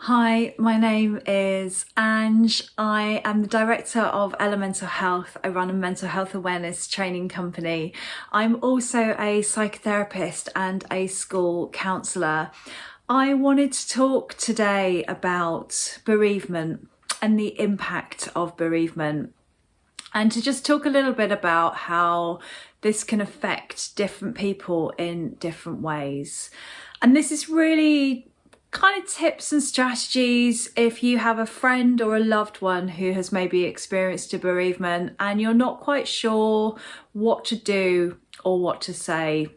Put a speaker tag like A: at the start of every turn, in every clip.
A: Hi, my name is Ange. I am the Director of Elemental Health. I run a mental health awareness training company. I'm also a psychotherapist and a school counsellor. I wanted to talk today about bereavement and the impact of bereavement, and to just talk a little bit about how this can affect different people in different ways. And this is really kind of tips and strategies if you have a friend or a loved one who has maybe experienced a bereavement and you're not quite sure what to do or what to say.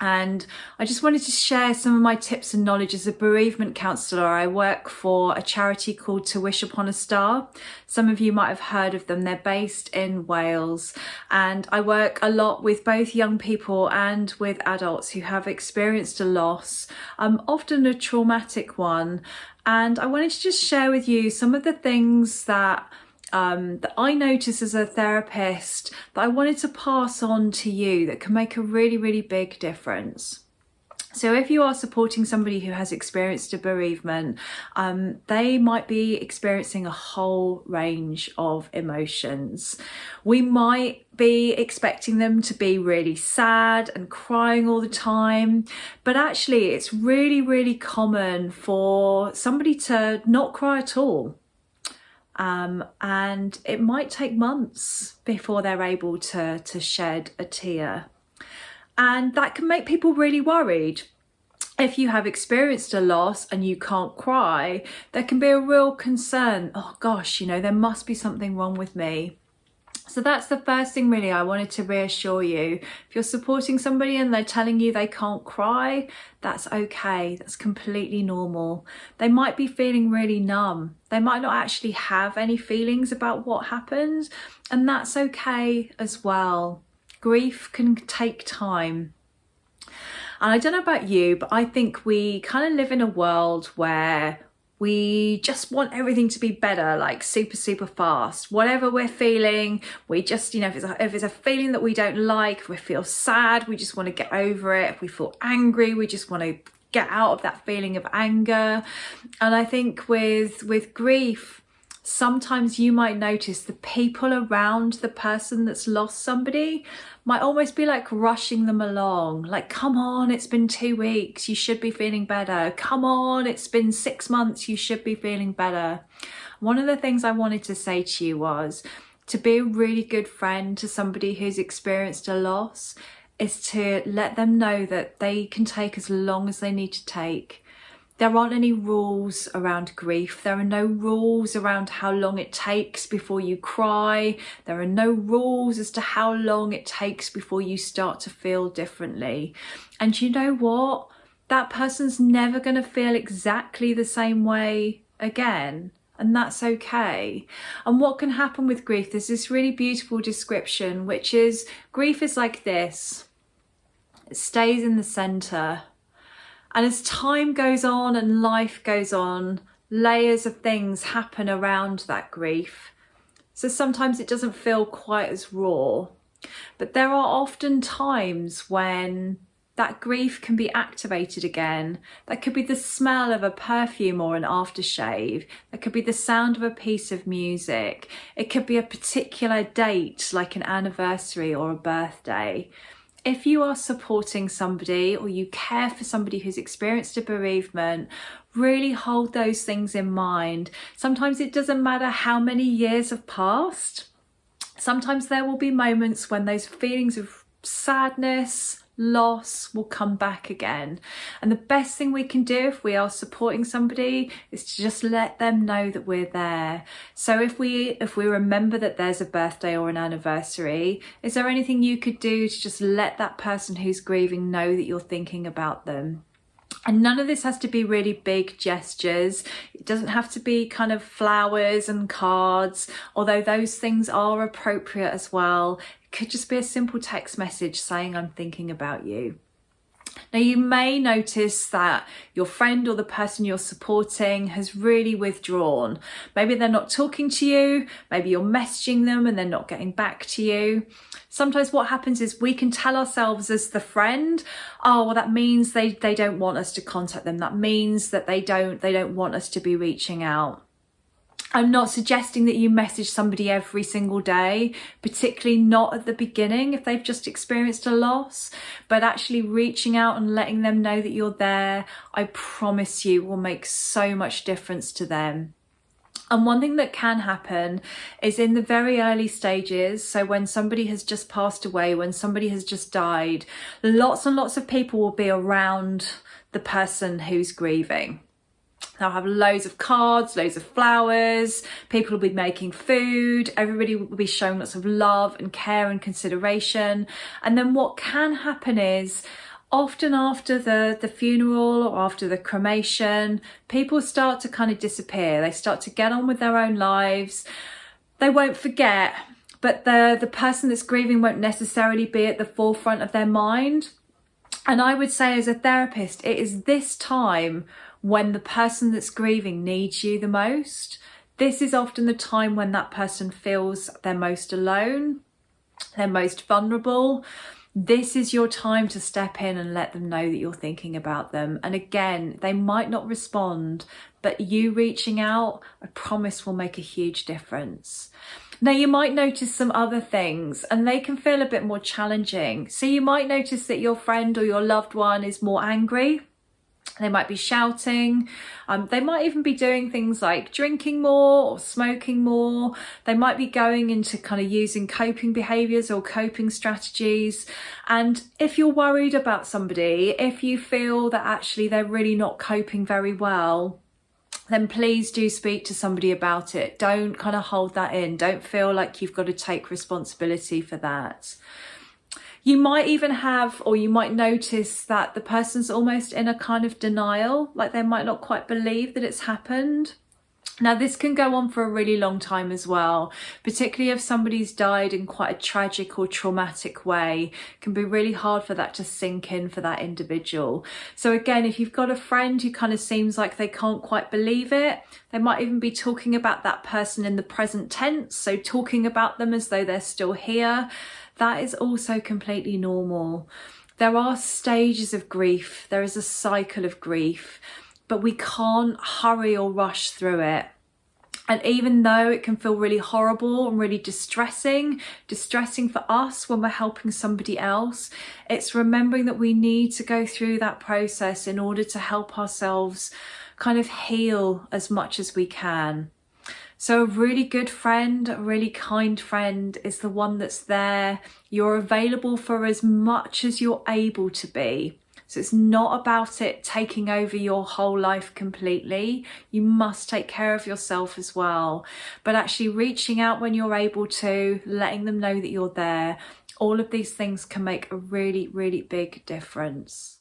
A: And I just wanted to share some of my tips and knowledge as a bereavement counsellor. I work for a charity called To Wish Upon a Star. Some of you might have heard of them. They're based in Wales, and I work a lot with both young people and with adults who have experienced a loss, often a traumatic one. And I wanted to just share with you some of the things that I notice as a therapist that I wanted to pass on to you that can make a really, really big difference. So if you are supporting somebody who has experienced a bereavement, they might be experiencing a whole range of emotions. We might be expecting them to be really sad and crying all the time, but actually it's really, really common for somebody to not cry at all. And it might take months before they're able to shed a tear. And that can make people really worried. If you have experienced a loss and you can't cry, there can be a real concern. Oh gosh, there must be something wrong with me. So that's the first thing really I wanted to reassure you. If you're supporting somebody and they're telling you they can't cry, that's okay. That's completely normal. They might be feeling really numb. They might not actually have any feelings about what happened, and that's okay as well. Grief can take time. And I don't know about you, but I think we kind of live in a world where we just want everything to be better, like super, super fast. Whatever we're feeling, we just, if it's a feeling that we don't like, if we feel sad, we just want to get over it. If we feel angry, we just want to get out of that feeling of anger. And I think with grief, sometimes you might notice the people around the person that's lost somebody might almost be like rushing them along. Like, come on, it's been 2 weeks, you should be feeling better. Come on, it's been 6 months, you should be feeling better. One of the things I wanted to say to you was to be a really good friend to somebody who's experienced a loss is to let them know that they can take as long as they need to take. There aren't any rules around grief. There are no rules around how long it takes before you cry. There are no rules as to how long it takes before you start to feel differently. And you know what? That person's never going to feel exactly the same way again. And that's okay. And what can happen with grief? There's this really beautiful description, which is grief is like this. It stays in the center. And as time goes on and life goes on, layers of things happen around that grief. So sometimes it doesn't feel quite as raw. But there are often times when that grief can be activated again. That could be the smell of a perfume or an aftershave. That could be the sound of a piece of music. It could be a particular date, like an anniversary or a birthday. If you are supporting somebody or you care for somebody who's experienced a bereavement, really hold those things in mind. Sometimes it doesn't matter how many years have passed. Sometimes there will be moments when those feelings of sadness, loss will come back again. And the best thing we can do if we are supporting somebody is to just let them know that we're there. So if we remember that there's a birthday or an anniversary, is there anything you could do to just let that person who's grieving know that you're thinking about them? And none of this has to be really big gestures. It doesn't have to be kind of flowers and cards, although those things are appropriate as well. It could just be a simple text message saying, I'm thinking about you. Now, you may notice that your friend or the person you're supporting has really withdrawn. Maybe they're not talking to you, maybe you're messaging them and they're not getting back to you. Sometimes what happens is we can tell ourselves as the friend, oh, well, that means they don't want us to contact them. That means that they don't want us to be reaching out. I'm not suggesting that you message somebody every single day, particularly not at the beginning if they've just experienced a loss, but actually reaching out and letting them know that you're there, I promise you, will make so much difference to them. And one thing that can happen is in the very early stages, so when somebody has just passed away, when somebody has just died, lots and lots of people will be around the person who's grieving. They'll have loads of cards, loads of flowers, people will be making food, everybody will be showing lots of love and care and consideration. And then what can happen is, often after the funeral or after the cremation, people start to kind of disappear. They start to get on with their own lives. They won't forget, but the person that's grieving won't necessarily be at the forefront of their mind. And I would say as a therapist, it is this time when the person that's grieving needs you the most. This is often the time when that person feels they're most alone, they're most vulnerable. This is your time to step in and let them know that you're thinking about them. And again, they might not respond, but you reaching out, I promise, will make a huge difference. Now, you might notice some other things and they can feel a bit more challenging. So you might notice that your friend or your loved one is more angry. They might be shouting. They might even be doing things like drinking more or smoking more. They might be going into kind of using coping behaviours or coping strategies. And if you're worried about somebody, if you feel that actually they're really not coping very well, then please do speak to somebody about it. Don't kind of hold that in. Don't feel like you've got to take responsibility for that. You might even have, or you might notice that the person's almost in a kind of denial, like they might not quite believe that it's happened. Now, this can go on for a really long time as well, particularly if somebody's died in quite a tragic or traumatic way. It can be really hard for that to sink in for that individual. So again, if you've got a friend who kind of seems like they can't quite believe it, they might even be talking about that person in the present tense, so talking about them as though they're still here. That is also completely normal. There are stages of grief. There is a cycle of grief, but we can't hurry or rush through it. And even though it can feel really horrible and really distressing for us when we're helping somebody else, it's remembering that we need to go through that process in order to help ourselves kind of heal as much as we can. So a really good friend, a really kind friend is the one that's there. You're available for as much as you're able to be. So it's not about it taking over your whole life completely. You must take care of yourself as well. But actually reaching out when you're able to, letting them know that you're there, all of these things can make a really, really big difference.